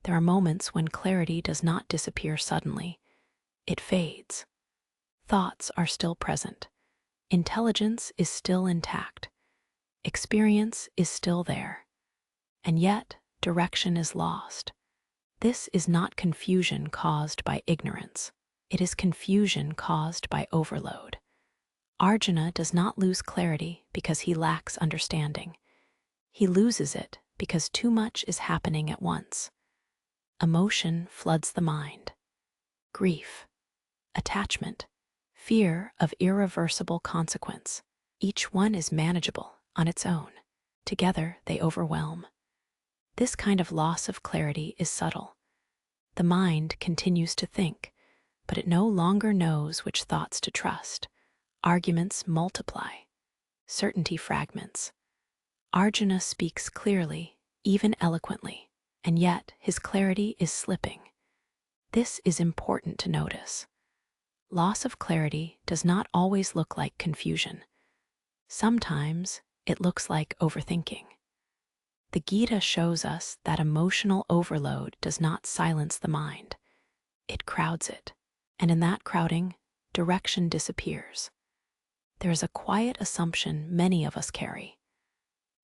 There are moments when clarity does not disappear suddenly. It fades. Thoughts are still present. Intelligence is still intact. Experience is still there. And yet, direction is lost. This is not confusion caused by ignorance. It is confusion caused by overload. Arjuna does not lose clarity because he lacks understanding. He loses it because too much is happening at once. Emotion floods the mind. Grief, attachment, fear of irreversible consequence. Each one is manageable on its own. Together, they overwhelm. This kind of loss of clarity is subtle. The mind continues to think, but it no longer knows which thoughts to trust. Arguments multiply. Certainty fragments. Arjuna speaks clearly, even eloquently, and yet his clarity is slipping. This is important to notice. Loss of clarity does not always look like confusion. Sometimes it looks like overthinking. The Gita shows us that emotional overload does not silence the mind. It crowds it, and in that crowding, direction disappears. There is a quiet assumption many of us carry.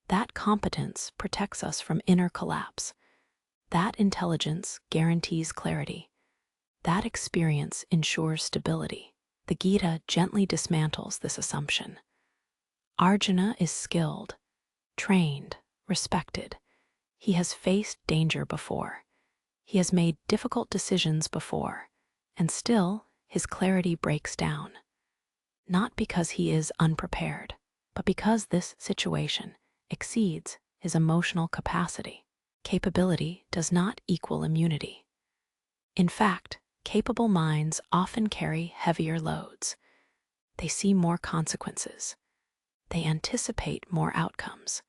That competence protects us from inner collapse. That intelligence guarantees clarity. That experience ensures stability. The Gita gently dismantles this assumption. Arjuna is skilled, trained, respected. He has faced danger before. He has made difficult decisions before, and still his clarity breaks down. Not because he is unprepared, but because this situation exceeds his emotional capacity. Capability does not equal immunity. In fact, capable minds often carry heavier loads. They see more consequences. They anticipate more outcomes.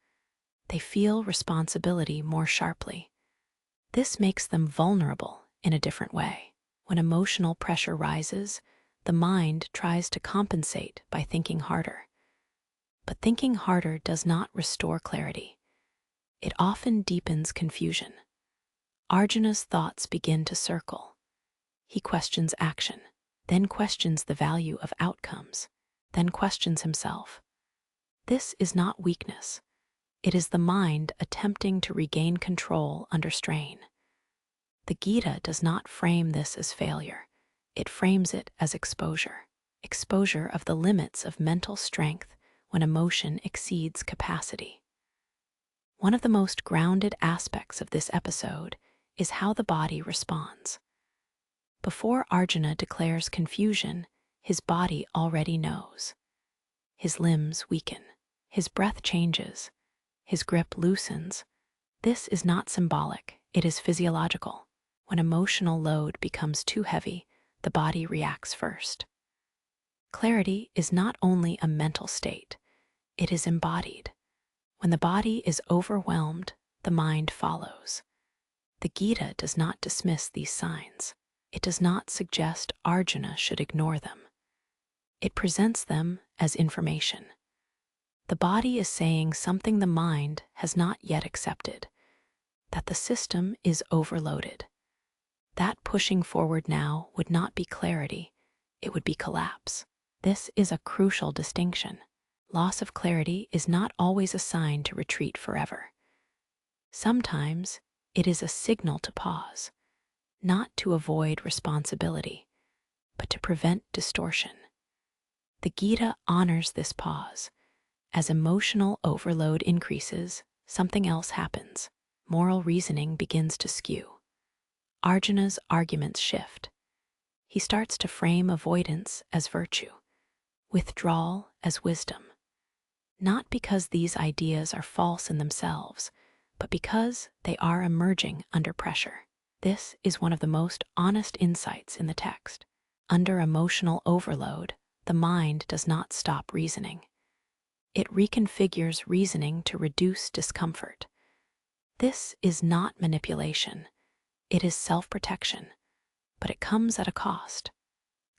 They feel responsibility more sharply. This makes them vulnerable in a different way. When emotional pressure rises, the mind tries to compensate by thinking harder. But thinking harder does not restore clarity. It often deepens confusion. Arjuna's thoughts begin to circle. He questions action, then questions the value of outcomes, then questions himself. This is not weakness. It is the mind attempting to regain control under strain. The Gita does not frame this as failure. It frames it as exposure. Exposure of the limits of mental strength when emotion exceeds capacity. One of the most grounded aspects of this episode is how the body responds. Before Arjuna declares confusion, his body already knows. His limbs weaken. His breath changes. His grip loosens. This is not symbolic, it is physiological. When emotional load becomes too heavy, the body reacts first. Clarity is not only a mental state, it is embodied. When the body is overwhelmed, the mind follows. The Gita does not dismiss these signs. It does not suggest Arjuna should ignore them. It presents them as information. The body is saying something the mind has not yet accepted, that the system is overloaded. That pushing forward now would not be clarity, it would be collapse. This is a crucial distinction. Loss of clarity is not always a sign to retreat forever. Sometimes it is a signal to pause, not to avoid responsibility, but to prevent distortion. The Gita honors this pause. As emotional overload increases, something else happens. Moral reasoning begins to skew. Arjuna's arguments shift. He starts to frame avoidance as virtue, withdrawal as wisdom. Not because these ideas are false in themselves, but because they are emerging under pressure. This is one of the most honest insights in the text. Under emotional overload, the mind does not stop reasoning. It reconfigures reasoning to reduce discomfort. This is not manipulation. It is self-protection, but it comes at a cost.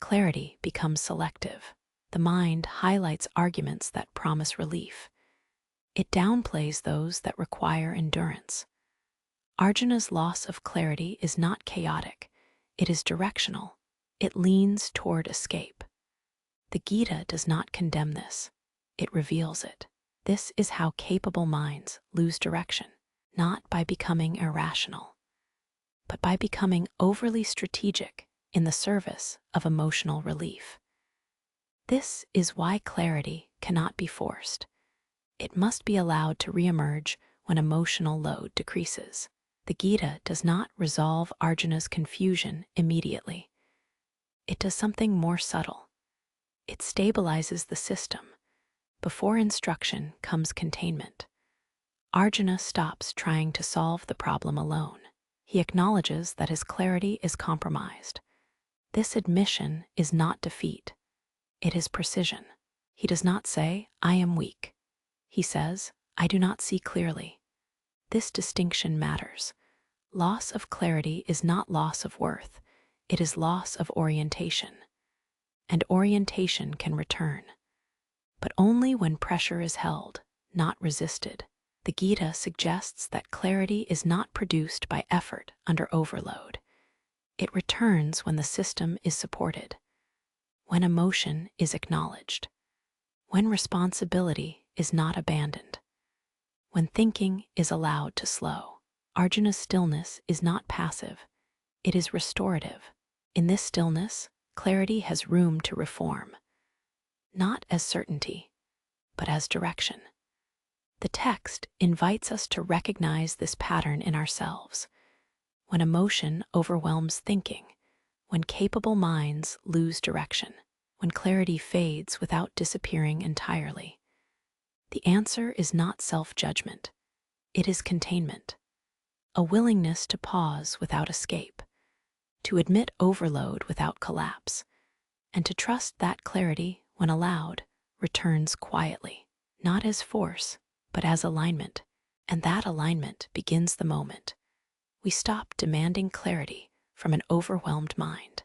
Clarity becomes selective. The mind highlights arguments that promise relief. It downplays those that require endurance. Arjuna's loss of clarity is not chaotic, it is directional. It leans toward escape. The Gita does not condemn this, it reveals it. This is how capable minds lose direction, not by becoming irrational, but by becoming overly strategic in the service of emotional relief. This is why clarity cannot be forced. It must be allowed to reemerge when emotional load decreases. The Gita does not resolve Arjuna's confusion immediately. It does something more subtle. It stabilizes the system. Before instruction comes containment. Arjuna stops trying to solve the problem alone. He acknowledges that his clarity is compromised. This admission is not defeat. It is precision. He does not say, "I am weak." He says, "I do not see clearly." This distinction matters. Loss of clarity is not loss of worth. It is loss of orientation. And orientation can return, but only when pressure is held, not resisted. The Gita suggests that clarity is not produced by effort under overload. It returns when the system is supported, when emotion is acknowledged, when responsibility is not abandoned, when thinking is allowed to slow. Arjuna's stillness is not passive, it is restorative. In this stillness, clarity has room to reform, not as certainty, but as direction. The text invites us to recognize this pattern in ourselves. When emotion overwhelms thinking, when capable minds lose direction, when clarity fades without disappearing entirely. The answer is not self-judgment, it is containment, a willingness to pause without escape, to admit overload without collapse, and to trust that clarity, when allowed, returns quietly, not as force, but as alignment. And that alignment begins the moment we stop demanding clarity from an overwhelmed mind.